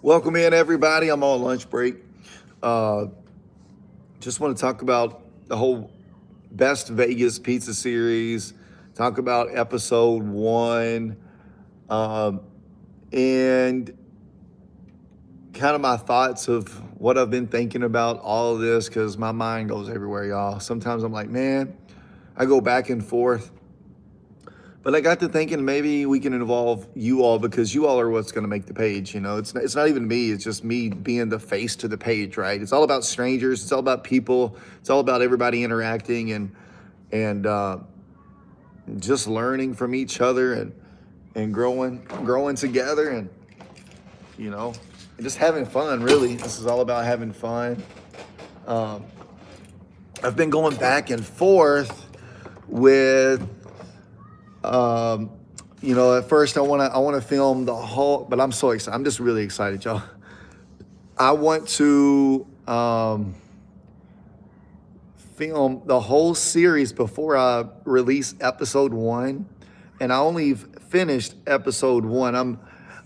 Welcome in, everybody. I'm on lunch break. Uh, just want to talk about the whole Best Vegas Pizza series, talk about episode one, um, and kind of my thoughts of what I've been thinking about all of this because my mind goes everywhere, y'all. Sometimes I'm like, man, I go back and forth. But I got to thinking maybe we can involve you all because you all are what's going to make the page. You know, it's not even me. It's just me being the face to the page, right? It's all about strangers. It's all about people. It's all about everybody interacting and just learning from each other and growing together and you know and just having fun. Really, this is all about having fun. Um, I've been going back and forth with. Um, at first I want to film the whole, but I'm so excited. I'm just really excited, y'all. I want to film the whole series before I release episode one, and I only finished episode one.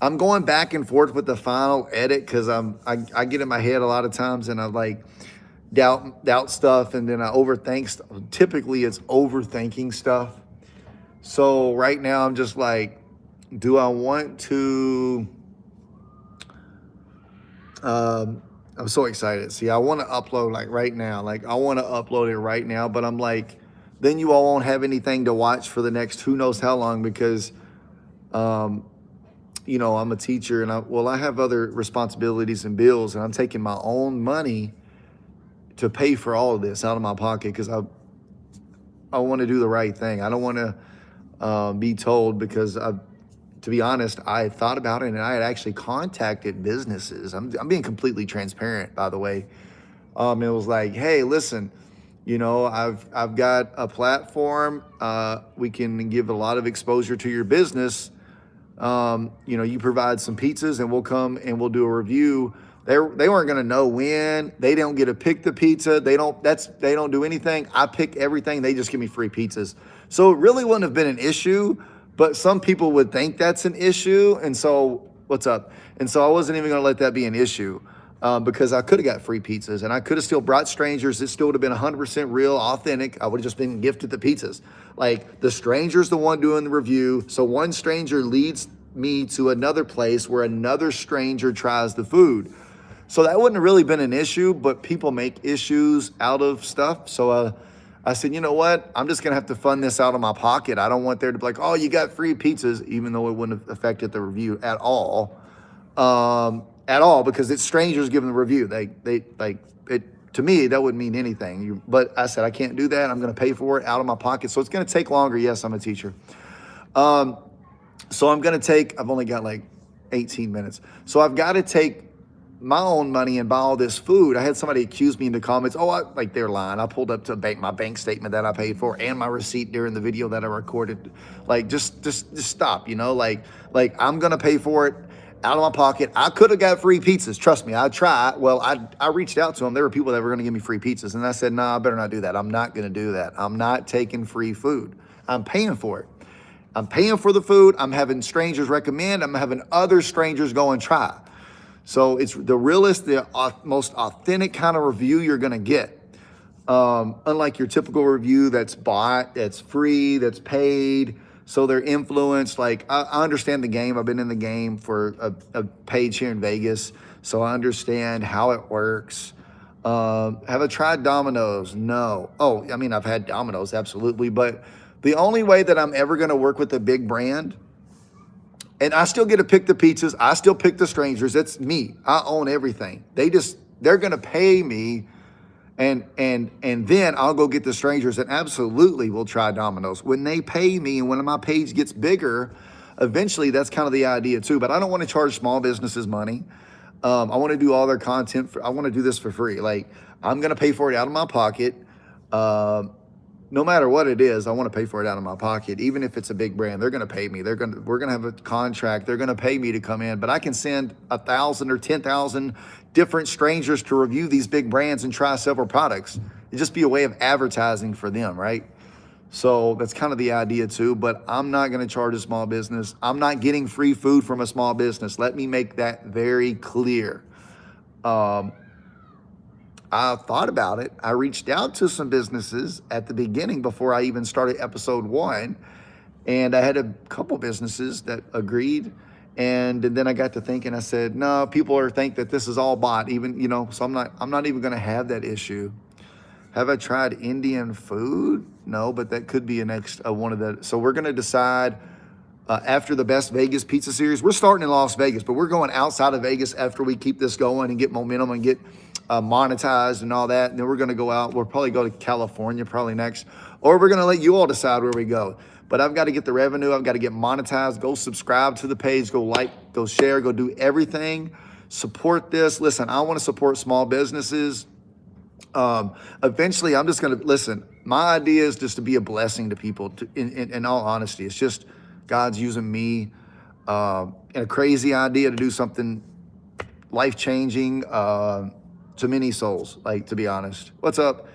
I'm going back and forth with the final edit because I get in my head a lot of times, and I like doubt stuff, and then I overthink stuff. Typically, it's overthinking stuff. So right now I'm just like, do I want to, I'm so excited. See, I want to upload like right now, like I want to upload it right now, but I'm like, then you all won't have anything to watch for the next, who knows how long, because, I'm a teacher and I have other responsibilities and bills, and I'm taking my own money to pay for all of this out of my pocket. Cause I want to do the right thing. I don't want to, be told because to be honest, I thought about it and I had actually contacted businesses. I'm being completely transparent, by the way. It was like, hey, listen, I've got a platform. We can give a lot of exposure to your business. You provide some pizzas and we'll come and we'll do a review. They weren't going to know when. They don't get to pick the pizza. They don't do anything. I pick everything. They just give me free pizzas. So it really wouldn't have been an issue, but some people would think that's an issue. And so what's up? And so I wasn't even going to let that be an issue because I could have got free pizzas and I could have still brought strangers. It still would have been 100% real, authentic. I would have just been gifted the pizzas. Like the stranger's the one doing the review. So one stranger leads me to another place where another stranger tries the food. So that wouldn't have really been an issue, but people make issues out of stuff. So I said, you know what? I'm just going to have to fund this out of my pocket. I don't want there to be like, oh, you got free pizzas, even though it wouldn't have affected the review at all. Because it's strangers giving the review. To me, that wouldn't mean anything. But I said, I can't do that. I'm going to pay for it out of my pocket. So it's going to take longer. Yes, I'm a teacher. So I'm going to I've only got like 18 minutes. So I've got to take my own money and buy all this food. I had somebody accuse me in the comments, they're lying. I pulled up to my bank statement that I paid for and my receipt during the video that I recorded. Like, just stop, like I'm going to pay for it out of my pocket. I could have got free pizzas. Trust me, I'd try. Well, I reached out to them. There were people that were going to give me free pizzas. And I said, nah, I better not do that. I'm not going to do that. I'm not taking free food. I'm paying for it. I'm paying for the food. I'm having strangers recommend. I'm having other strangers go and try. So it's the realest, the most authentic kind of review you're going to get. Unlike your typical review that's bought, that's free, that's paid. So they're influenced. Like I understand the game. I've been in the game for a page here in Vegas. So I understand how it works. Have I tried Domino's? No. I've had Domino's, absolutely. But the only way that I'm ever going to work with a big brand, and I still get to pick the pizzas. I still pick the strangers. It's me. I own everything. They're going to pay me and then I'll go get the strangers and absolutely will try Domino's. When they pay me and when my page gets bigger, eventually that's kind of the idea too. But I don't want to charge small businesses money. I want to do all their content. I want to do this for free. Like I'm going to pay for it out of my pocket. No matter what it is, I want to pay for it out of my pocket. Even if it's a big brand, they're going to pay me. We're going to have a contract. They're going to pay me to come in, but I can send 1,000 or 10,000 different strangers to review these big brands and try several products. It'd just be a way of advertising for them, right? So that's kind of the idea too, but I'm not going to charge a small business. I'm not getting free food from a small business. Let me make that very clear. I thought about it. I reached out to some businesses at the beginning before I even started episode 1. And I had a couple businesses that agreed. And then I got to thinking, I said, no, people think that this is all bot, even, so I'm not even going to have that issue. Have I tried Indian food? No, but that could be a next one of the. So we're going to decide after the Best Vegas Pizza Series. We're starting in Las Vegas, but we're going outside of Vegas after we keep this going and get momentum and get monetized and all that. And then we're going to go out. We'll probably go to California probably next, or we're going to let you all decide where we go. But I've got to get the revenue. I've got to get monetized. Go subscribe to the page. Go like, go share, go do everything. Support this. Listen, I want to support small businesses. Eventually, I'm just going to listen. My idea is just to be a blessing to people. In all honesty, it's just God's using me and a crazy idea to do something life-changing to many souls. Like, to be honest, what's up?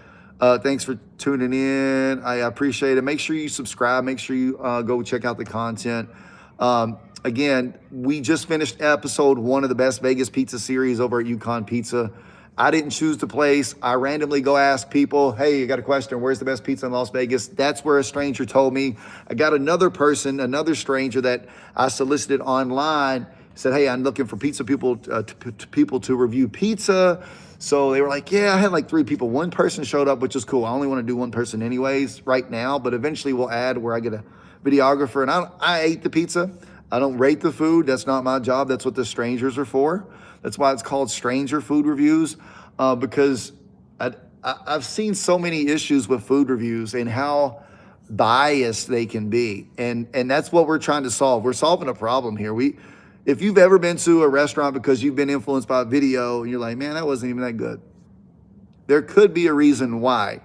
Thanks for tuning in. I appreciate it. Make sure you subscribe. Make sure you go check out the content. Again, we just finished episode 1 of the Best Vegas Pizza Series over at Yukon Pizza. I didn't choose the place. I randomly go ask people, hey, you got a question, where's the best pizza in Las Vegas? That's where a stranger told me. I got another person, another stranger that I solicited online, said, hey, I'm looking for pizza people to review pizza. So they were like, yeah, I had like 3 people. One person showed up, which is cool. I only want to do one person anyways right now, but eventually we'll add where I get a videographer. And I ate the pizza. I don't rate the food. That's not my job. That's what the strangers are for. That's why it's called Stranger Food Reviews, because I've seen so many issues with food reviews and how biased they can be. And that's what we're trying to solve. We're solving a problem here. If you've ever been to a restaurant because you've been influenced by a video and you're like, man, that wasn't even that good, there could be a reason why.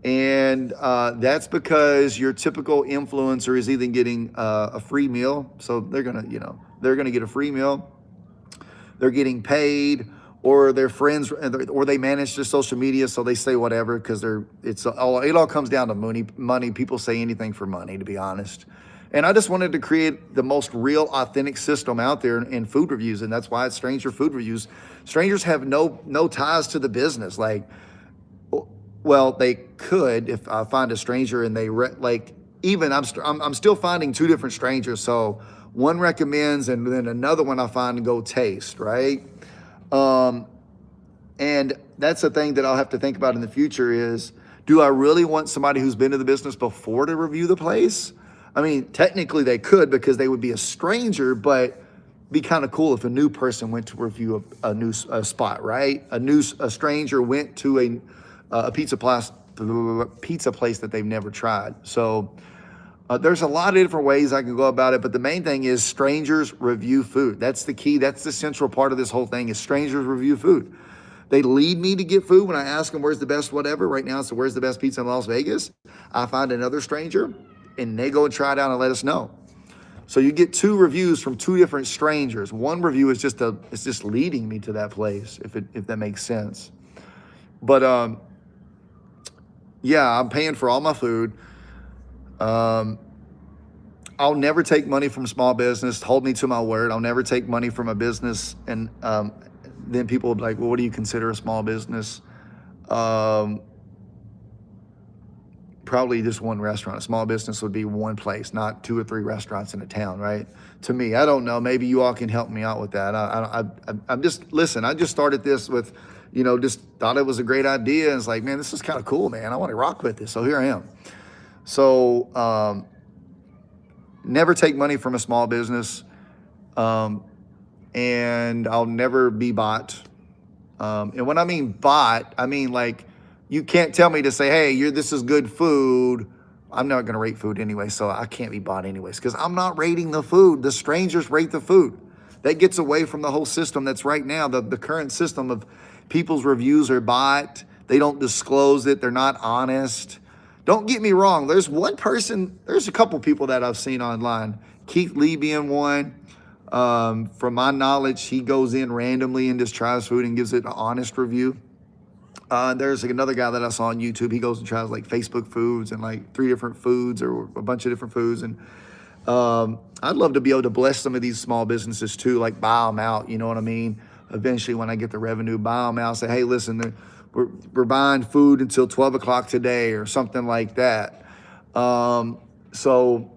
And that's because your typical influencer is either getting a free meal. So they're going to get a free meal. They're getting paid, or their friends, or they manage their social media, so they say whatever because it all comes down to money. People say anything for money, to be honest. And I just wanted to create the most real, authentic system out there in food reviews, and that's why it's Stranger Food Reviews. Strangers have no ties to the business. Like, well, they could if I find a stranger and they I'm still finding 2 different strangers, so. One recommends, and then another one I find and go taste, right? And that's the thing that I'll have to think about in the future is, do I really want somebody who's been to the business before to review the place? I mean, technically they could because they would be a stranger, but be kind of cool if a new person went to review a new spot, right? A stranger went to a pizza place that they've never tried. So there's a lot of different ways I can go about it, but the main thing is strangers review food. That's the key. That's the central part of this whole thing is strangers review food. They lead me to get food when I ask them where's the best whatever. Right now, it's where's the best pizza in Las Vegas. I find another stranger, and they go and try it out and let us know. So you get 2 reviews from 2 different strangers. One review is just leading me to that place, if that makes sense. But yeah, I'm paying for all my food. I'll never take money from small business. Hold me to my word. I'll never take money from a business. And then people will be like, well, what do you consider a small business? Probably just one restaurant. A small business would be one place, not 2 or 3 restaurants in a town, right? To me, I don't know. Maybe you all can help me out with that. I'm just, listen, I just started this with, just thought it was a great idea. And it's like, man, this is kind of cool, man. I want to rock with this. So here I am. So never take money from a small business. And I'll never be bought. And when I mean bought, I mean like, you can't tell me to say, hey, this is good food. I'm not going to rate food anyway, so I can't be bought anyways because I'm not rating the food. The strangers rate the food. That gets away from the whole system that's right now, the current system of people's reviews are bought. They don't disclose it. They're not honest. Don't get me wrong. There's a couple people that I've seen online. Keith Lee being one. From my knowledge, he goes in randomly and just tries food and gives it an honest review. There's like another guy that I saw on YouTube. He goes and tries like Facebook foods and like 3 different foods or a bunch of different foods. And I'd love to be able to bless some of these small businesses too, like buy them out. You know what I mean? Eventually, when I get the revenue, buy them out. Say, hey, listen, we're buying food until 12 o'clock today or something like that. So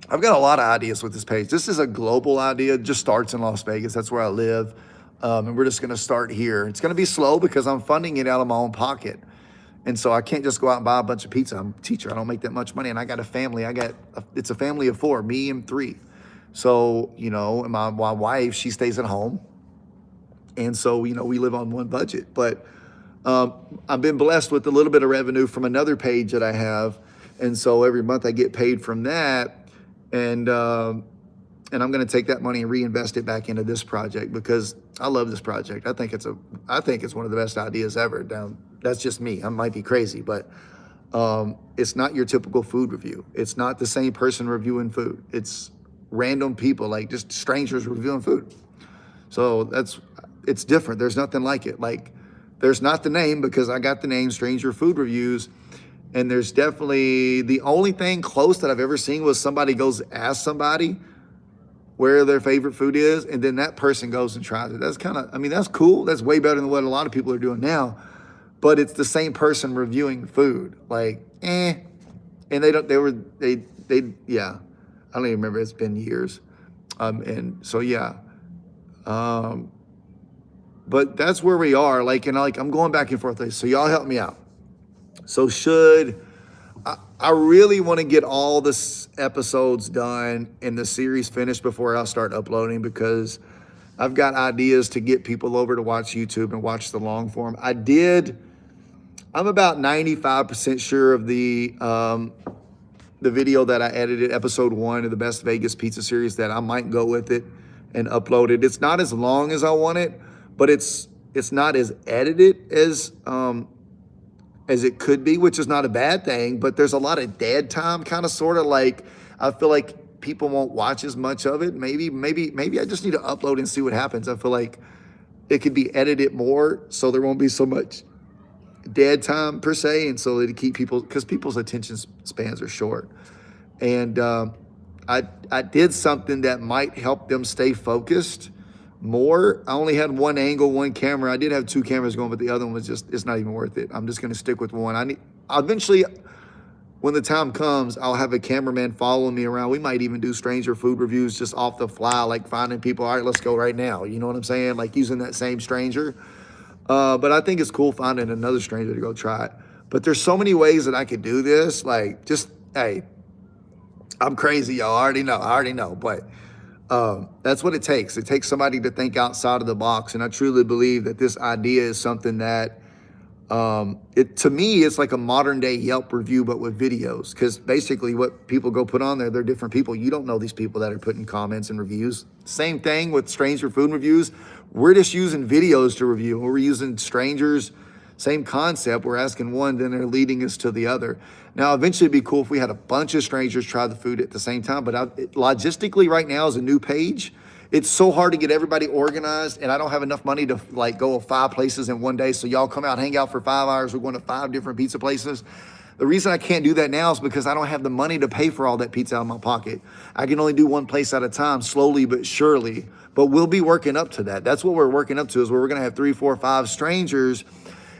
I've got a lot of ideas with this page. This is a global idea. It just starts in Las Vegas. That's where I live. And we're just going to start here. It's going to be slow because I'm funding it out of my own pocket. And so I can't just go out and buy a bunch of pizza. I'm a teacher. I don't make that much money. And I got a family. It's a family of 4, me and 3. So, you know, and my wife, she stays at home. And so, you know, we live on one budget. But I've been blessed with a little bit of revenue from another page that I have. And so every month I get paid from that. And I'm going to take that money and reinvest it back into this project because I love this project. I think it's one of the best ideas ever. That's just me. I might be crazy, but it's not your typical food review. It's not the same person reviewing food. It's random people, like just strangers reviewing food. So it's different. There's nothing like it. Like there's not the name because I got the name Stranger Food Reviews. And there's definitely, the only thing close that I've ever seen was somebody goes ask somebody where their favorite food is, and then that person goes and tries it. That's kind of, I mean, that's cool. That's way better than what a lot of people are doing now. But it's the same person reviewing food. Like, And yeah. I don't even remember. It's been years. And so, yeah. But that's where we are. Like, and like, I'm going back and forth. So y'all help me out. So I really want to get all the episodes done and the series finished before I start uploading because I've got ideas to get people over to watch YouTube and watch the long form. I'm about 95% sure of the video that I edited, episode 1 of the Best Vegas Pizza series, that I might go with it and upload it. It's not as long as I want it, but it's not as edited as it could be, which is not a bad thing, but there's a lot of dead time, kind of sort of like, I feel like people won't watch as much of it. Maybe I just need to upload and see what happens. I feel like it could be edited more so there won't be so much dead time per se, and so to keep people, because people's attention spans are short. And I did something that might help them stay focused more. I only had one angle, one camera. I did have 2 cameras going, but the other one was just, it's not even worth it. I'm just going to stick with one. Eventually, when the time comes, I'll have a cameraman following me around. We might even do Stranger Food Reviews just off the fly, like finding people, all right, let's go right now. You know what I'm saying? Like using that same stranger. But I think it's cool finding another stranger to go try it. But there's so many ways that I could do this. Like just, hey, I'm crazy, y'all. I already know. But that's what it takes. It takes somebody to think outside of the box. And I truly believe that this idea is something that, to me, it's like a modern day Yelp review, but with videos. Because basically what people go put on there, they're different people. You don't know these people that are putting comments and reviews. Same thing with Stranger Food Reviews. We're just using videos to review. We're using strangers, same concept. We're asking one, then they're leading us to the other. Now, eventually it'd be cool if we had a bunch of strangers try the food at the same time, but logistically right now as a new page, it's so hard to get everybody organized, and I don't have enough money to like go 5 places in one day. So y'all come out, hang out for 5 hours. We're going to 5 different pizza places. The reason I can't do that now is because I don't have the money to pay for all that pizza out of my pocket. I can only do one place at a time, slowly but surely. But we'll be working up to that. That's what we're working up to, is where we're going to have 3, 4, 5 strangers,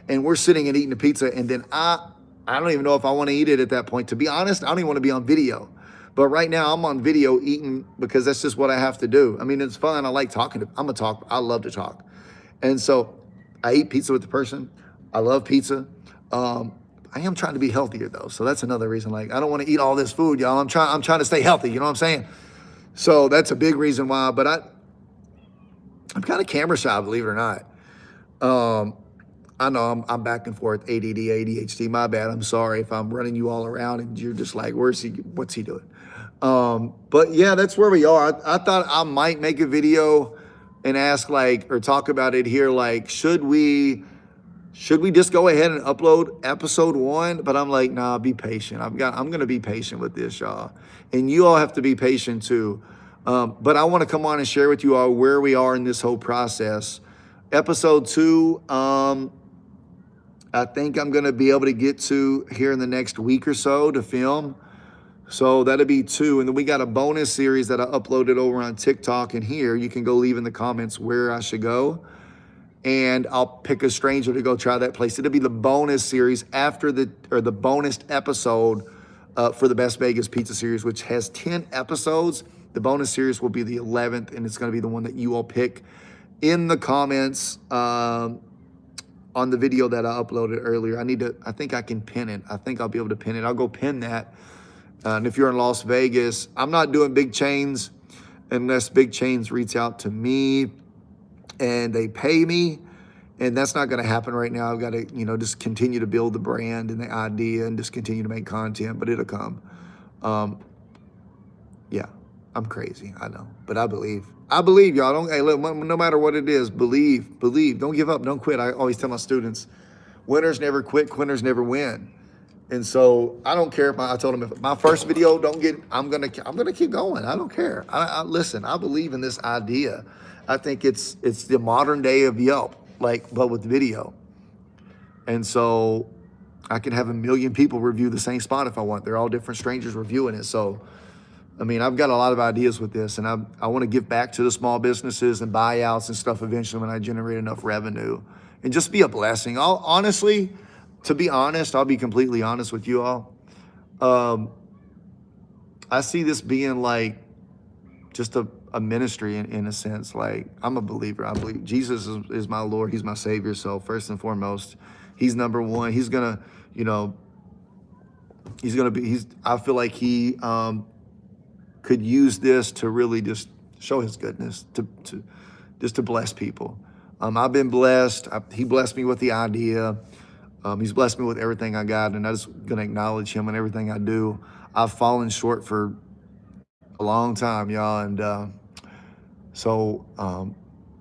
and we're sitting and eating the pizza. And then I don't even know if I want to eat it at that point. To be honest, I don't even want to be on video. But right now I'm on video eating because that's just what I have to do. I mean, it's fun. I like talking. I love to talk. And so I eat pizza with the person. I love pizza. I am trying to be healthier though. So that's another reason. Like, I don't want to eat all this food, y'all. I'm trying to stay healthy. You know what I'm saying? So that's a big reason why, but I'm kind of camera shy, believe it or not. I know I'm back and forth, ADD, ADHD, my bad. I'm sorry if I'm running you all around and you're just like, what's he doing? But yeah, that's where we are. I thought I might make a video and ask or talk about it here. Like, should we just go ahead and upload episode 1? But I'm like, nah, be patient. I'm going to be patient with this, y'all. And you all have to be patient too. But I want to come on and share with you all where we are in this whole process. Episode 2, I think I'm going to be able to get to here in the next week or so to film. So that'll be 2. And then we got a bonus series that I uploaded over on TikTok and here. You can go leave in the comments where I should go. And I'll pick a stranger to go try that place. It'll be the bonus series after the bonus episode for the Best Vegas Pizza series, which has 10 episodes. The bonus series will be the 11th, and it's going to be the one that you all pick in the comments on the video that I uploaded earlier. I think I can pin it. I think I'll be able to pin it. I'll go pin that. And if you're in Las Vegas, I'm not doing big chains unless big chains reach out to me and they pay me. And that's not going to happen right now. I've got to, just continue to build the brand and the idea and just continue to make content, but it'll come. Yeah, I'm crazy. I know, but I believe. I believe, y'all. No matter what it is, believe. Don't give up. Don't quit. I always tell my students, winners never quit. Quitters never win. And so I don't care I told them if my first video don't get, I'm gonna keep going. I don't care. Listen. I believe in this idea. I think it's the modern day of Yelp, but with video. And so I can have 1 million people review the same spot if I want. They're all different strangers reviewing it. So, I've got a lot of ideas with this, and I want to give back to the small businesses and buyouts and stuff eventually when I generate enough revenue and just be a blessing. To be honest, I'll be completely honest with you all. I see this being like just a ministry in a sense. Like, I'm a believer. I believe Jesus is my Lord. He's my Savior. So first and foremost, he's number one. He's gonna, I feel like he could use this to really just show his goodness, to bless people. I've been blessed. He blessed me with the idea. He's blessed me with everything I got, and I'm just gonna acknowledge him in everything I do. I've fallen short for a long time, y'all, and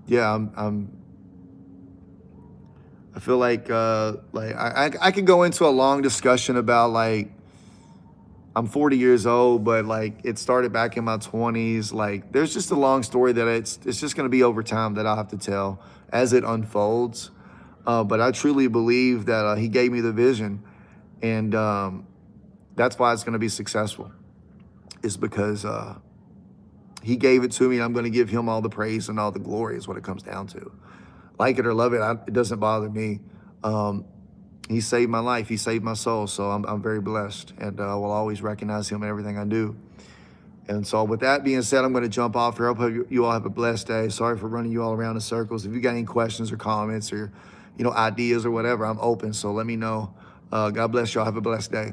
yeah, I feel like I could go into a long discussion about I'm 40 years old, but it started back in my 20s. There's just a long story that it's just going to be over time that I'll have to tell as it unfolds. But I truly believe that he gave me the vision, and that's why it's going to be successful. Is because he gave it to me, and I'm going to give him all the praise and all the glory is what it comes down to. Like it or love it, it doesn't bother me. He saved my life. He saved my soul. So I'm very blessed, and I will always recognize him in everything I do. And so with that being said, I'm going to jump off here. I hope you all have a blessed day. Sorry for running you all around in circles. If you got any questions or comments or, ideas or whatever, I'm open. So let me know. God bless y'all. Have a blessed day.